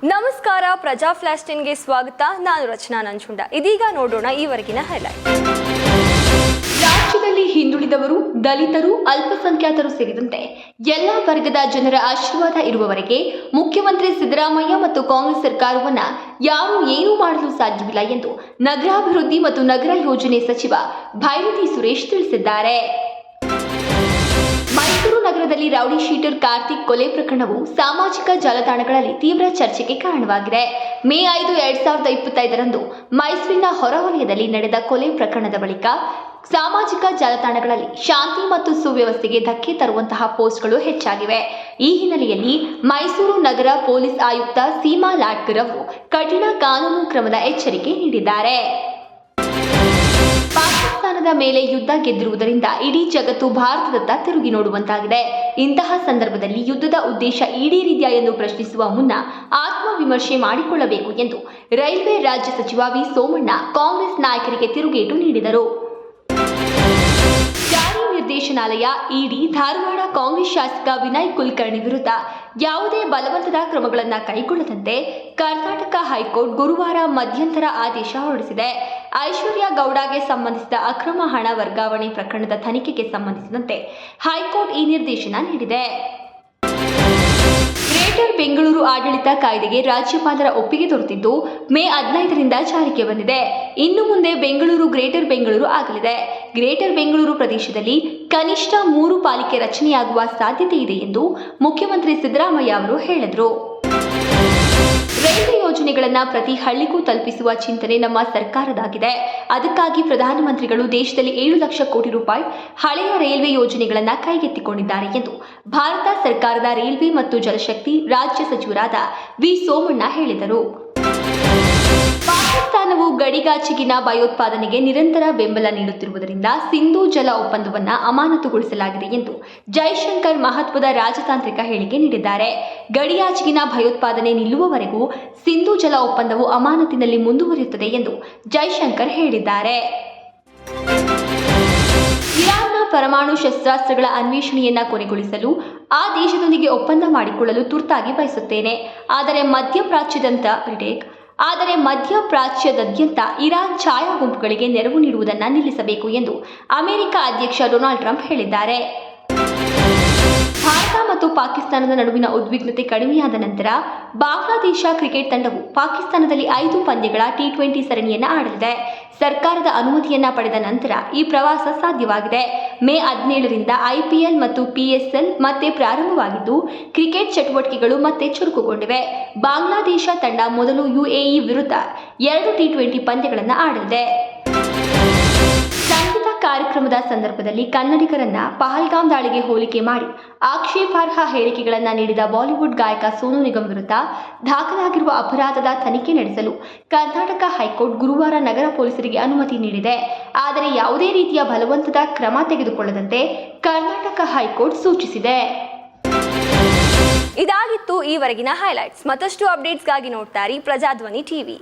ನಮಸ್ಕಾರ, ಪ್ರಜಾ ಫ್ಲಾಶ್ 10ಗೆ ಸ್ವಾಗತ. ನಾನು ರಚನಾ ನಂಜುಂಡ. ಇದೀಗ ನೋಡೋಣ ಈವರೆಗಿನ ಹೈಲೈಟ್. ರಾಜ್ಯದಲ್ಲಿ ಹಿಂದುಳಿದವರು, ದಲಿತರು, ಅಲ್ಪಸಂಖ್ಯಾತರು ಸೇರಿದಂತೆ ಎಲ್ಲ ವರ್ಗದ ಜನರ ಆಶೀರ್ವಾದ ಇರುವವರೆಗೆ ಮುಖ್ಯಮಂತ್ರಿ ಸಿದ್ದರಾಮಯ್ಯ ಮತ್ತು ಕಾಂಗ್ರೆಸ್ ಸರ್ಕಾರವನ್ನ ಯಾರೂ ಏನೂ ಮಾಡಲು ಸಾಧ್ಯವಿಲ್ಲ ಎಂದು ನಗರಾಭಿವೃದ್ಧಿ ಮತ್ತು ನಗರ ಯೋಜನೆ ಸಚಿವ ಭೈರತಿ ಸುರೇಶ್ ತಿಳಿಸಿದ್ದಾರೆ. ಮೈಸೂರು ನಗರದಲ್ಲಿ ರೌಡಿ ಶೀಟರ್ ಕಾರ್ತಿಕ್ ಕೊಲೆ ಪ್ರಕರಣವು ಸಾಮಾಜಿಕ ಜಾಲತಾಣಗಳಲ್ಲಿ ತೀವ್ರ ಚರ್ಚೆಗೆ ಕಾರಣವಾಗಿದೆ. ಮೇ 5, 2025ರಂದು ಮೈಸೂರಿನ ಹೊರವಲಯದಲ್ಲಿ ನಡೆದ ಕೊಲೆ ಪ್ರಕರಣದ ಬಳಿಕ ಸಾಮಾಜಿಕ ಜಾಲತಾಣಗಳಲ್ಲಿ ಶಾಂತಿ ಮತ್ತು ಸುವ್ಯವಸ್ಥೆಗೆ ಧಕ್ಕೆ ತರುವಂತಹ ಪೋಸ್ಟ್ಗಳು ಹೆಚ್ಚಾಗಿವೆ. ಈ ಹಿನ್ನೆಲೆಯಲ್ಲಿ ಮೈಸೂರು ನಗರ ಪೊಲೀಸ್ ಆಯುಕ್ತ ಸೀಮಾ ಲಾಟ್ಕರ್ ಅವರು ಕಠಿಣ ಕಾನೂನು ಕ್ರಮದ ಎಚ್ಚರಿಕೆ ನೀಡಿದ್ದಾರೆ. ಪಾಕಿಸ್ತಾನದ ಮೇಲೆ ಯುದ್ಧ ಗೆದ್ದಿರುವುದರಿಂದ ಇಡೀ ಜಗತ್ತು ಭಾರತದತ್ತ ತಿರುಗಿ ನೋಡುವಂತಾಗಿದೆ. ಇಂತಹ ಸಂದರ್ಭದಲ್ಲಿ ಯುದ್ಧದ ಉದ್ದೇಶ ಈಡೇರಿದೆಯಾ ಎಂದು ಪ್ರಶ್ನಿಸುವ ಮುನ್ನ ಆತ್ಮವಿಮರ್ಶೆ ಮಾಡಿಕೊಳ್ಳಬೇಕು ಎಂದು ರೈಲ್ವೆ ರಾಜ್ಯ ಸಚಿವ ವಿ ಸೋಮಣ್ಣ ಕಾಂಗ್ರೆಸ್ ನಾಯಕರಿಗೆ ತಿರುಗೇಟು ನೀಡಿದರು. ಜಾರಿ ನಿರ್ದೇಶನಾಲಯ ಇಡಿ ಧಾರವಾಡ ಕಾಂಗ್ರೆಸ್ ಶಾಸಕ ವಿನಯ್ ಕುಲಕರ್ಣಿ ವಿರುದ್ಧ ಯಾವುದೇ ಬಲವಂತದ ಕ್ರಮಗಳನ್ನು ಕೈಗೊಳ್ಳದಂತೆ ಕರ್ನಾಟಕ ಹೈಕೋರ್ಟ್ ಗುರುವಾರ ಮಧ್ಯಂತರ ಆದೇಶ ಹೊರಡಿಸಿದೆ. ಐಶ್ವರ್ಯ ಗೌಡಗೆ ಸಂಬಂಧಿಸಿದ ಅಕ್ರಮ ಹಣ ವರ್ಗಾವಣೆ ಪ್ರಕರಣದ ತನಿಖೆಗೆ ಸಂಬಂಧಿಸಿದಂತೆ ಹೈಕೋರ್ಟ್ ಈ ನಿರ್ದೇಶನ ನೀಡಿದೆ. ಗ್ರೇಟರ್ ಬೆಂಗಳೂರು ಆಡಳಿತ ಕಾಯ್ದೆಗೆ ರಾಜ್ಯಪಾಲರ ಒಪ್ಪಿಗೆ ದೊರೆತಿದ್ದು ಮೇ 15ರಿಂದ ಜಾರಿಗೆ ಬಂದಿದೆ. ಇನ್ನು ಮುಂದೆ ಬೆಂಗಳೂರು ಗ್ರೇಟರ್ ಬೆಂಗಳೂರು ಆಗಲಿದೆ. ಗ್ರೇಟರ್ ಬೆಂಗಳೂರು ಪ್ರದೇಶದಲ್ಲಿ ಕನಿಷ್ಠ 3 ಪಾಲಿಕೆ ರಚನೆಯಾಗುವ ಸಾಧ್ಯತೆ ಇದೆ ಎಂದು ಮುಖ್ಯಮಂತ್ರಿ ಸಿದ್ದರಾಮಯ್ಯ ಅವರು ಹೇಳಿದರು. ರೈಲ್ವೆ ಯೋಜನೆಗಳನ್ನು ಪ್ರತಿ ಹಳ್ಳಿಗೂ ತಲುಪಿಸುವ ಚಿಂತನೆ ನಮ್ಮ ಸರ್ಕಾರದಾಗಿದೆ. ಅದಕ್ಕಾಗಿ ಪ್ರಧಾನಮಂತ್ರಿಗಳು ದೇಶದಲ್ಲಿ 7 ಲಕ್ಷ ಕೋಟಿ ರೂಪಾಯಿ ಹಳೆಯ ರೈಲ್ವೆ ಯೋಜನೆಗಳನ್ನು ಕೈಗೆತ್ತಿಕೊಂಡಿದ್ದಾರೆ ಎಂದು ಭಾರತ ಸರ್ಕಾರದ ರೈಲ್ವೆ ಮತ್ತು ಜಲಶಕ್ತಿ ರಾಜ್ಯ ಸಚಿವರಾದ ವಿ ಸೋಮಣ್ಣ ಹೇಳಿದರು. ಪಾಕಿಸ್ತಾನವು ಗಡಿಗಾಚೆಗಿನ ಭಯೋತ್ಪಾದನೆಗೆ ನಿರಂತರ ಬೆಂಬಲ ನೀಡುತ್ತಿರುವುದರಿಂದ ಸಿಂಧೂ ಜಲ ಒಪ್ಪಂದವನ್ನು ಅಮಾನತುಗೊಳಿಸಲಾಗಿದೆ ಎಂದು ಜೈಶಂಕರ್ ಮಹತ್ವದ ರಾಜತಾಂತ್ರಿಕ ಹೇಳಿಕೆ ನೀಡಿದ್ದಾರೆ. ಗಡಿಯಾಚೆಗಿನ ಭಯೋತ್ಪಾದನೆ ನಿಲ್ಲುವವರೆಗೂ ಸಿಂಧೂ ಜಲ ಒಪ್ಪಂದವು ಅಮಾನತಿನಲ್ಲಿ ಮುಂದುವರಿಯುತ್ತದೆ ಎಂದು ಜೈಶಂಕರ್ ಹೇಳಿದ್ದಾರೆ. ಇರಾನ್ನ ಪರಮಾಣು ಶಸ್ತ್ರಾಸ್ತ್ರಗಳ ಅನ್ವೇಷಣೆಯನ್ನ ಕೊನೆಗೊಳಿಸಲು ಆ ದೇಶದೊಂದಿಗೆ ಒಪ್ಪಂದ ಮಾಡಿಕೊಳ್ಳಲು ತುರ್ತಾಗಿ ಬಯಸುತ್ತೇನೆ. ಆದರೆ ಮಧ್ಯಪ್ರಾಚ್ಯದಾದ್ಯಂತ ಇರಾನ್ ಛಾಯಾ ಗುಂಪುಗಳಿಗೆ ನೆರವು ನೀಡುವುದನ್ನು ನಿಲ್ಲಿಸಬೇಕು ಎಂದು ಅಮೆರಿಕ ಅಧ್ಯಕ್ಷ ಡೊನಾಲ್ಡ್ ಟ್ರಂಪ್ ಹೇಳಿದ್ದಾರೆ. ಭಾರತ ಮತ್ತು ಪಾಕಿಸ್ತಾನದ ನಡುವಿನ ಉದ್ವಿಗ್ನತೆ ಕಡಿಮೆಯಾದ ನಂತರ ಬಾಂಗ್ಲಾದೇಶ ಕ್ರಿಕೆಟ್ ತಂಡವು ಪಾಕಿಸ್ತಾನದಲ್ಲಿ 5 ಪಂದ್ಯಗಳ T20 ಸರಣಿಯನ್ನು ಆಡಲಿದೆ. ಸರ್ಕಾರದ ಅನುಮತಿಯನ್ನ ಪಡೆದ ನಂತರ ಈ ಪ್ರವಾಸ ಸಾಧ್ಯವಾಗಿದೆ. ಮೇ 17ರಿಂದ IPL ಮತ್ತು PSL ಮತ್ತೆ ಪ್ರಾರಂಭವಾಗಿದ್ದು ಕ್ರಿಕೆಟ್ ಚಟುವಟಿಕೆಗಳು ಮತ್ತೆ ಚುರುಕುಗೊಂಡಿವೆ. ಬಾಂಗ್ಲಾದೇಶ ತಂಡ ಮೊದಲು UAE ವಿರುದ್ಧ 2 T20 ಪಂದ್ಯಗಳನ್ನು ಆಡಲಿದೆ. ಸಂಗೀತ ಕಾರ್ಯಕ್ರಮದ ಸಂದರ್ಭದಲ್ಲಿ ಕನ್ನಡಿಗರನ್ನ ಪಹಲ್ಗಾಮ್ ದಾಳಿಗೆ ಹೋಲಿಕೆ ಮಾಡಿ ಆಕ್ಷೇಪಾರ್ಹ ಹೇಳಿಕೆಗಳನ್ನು ನೀಡಿದ ಬಾಲಿವುಡ್ ಗಾಯಕ ಸೋನು ನಿಗಮ್ ವಿರುದ್ಧ ದಾಖಲಾಗಿರುವ ಅಪರಾಧದ ತನಿಖೆ ನಡೆಸಲು ಕರ್ನಾಟಕ ಹೈಕೋರ್ಟ್ ಗುರುವಾರ ನಗರ ಪೊಲೀಸರಿಗೆ ಅನುಮತಿ ನೀಡಿದೆ. ಆದರೆ ಯಾವುದೇ ರೀತಿಯ ಬಲವಂತದ ಕ್ರಮ ತೆಗೆದುಕೊಳ್ಳದಂತೆ ಕರ್ನಾಟಕ ಹೈಕೋರ್ಟ್ ಸೂಚಿಸಿದೆ. ಇದಾಗಿತ್ತು ಈವರೆಗಿನ ಹೈಲೈಟ್ಸ್. ಮತ್ತಷ್ಟು ಅಪ್ಡೇಟ್ಸ್ಗಾಗಿ ನೋಡ್ತಾ ಇರಿ ಪ್ರಜಾಧ್ವನಿ ಟಿವಿ.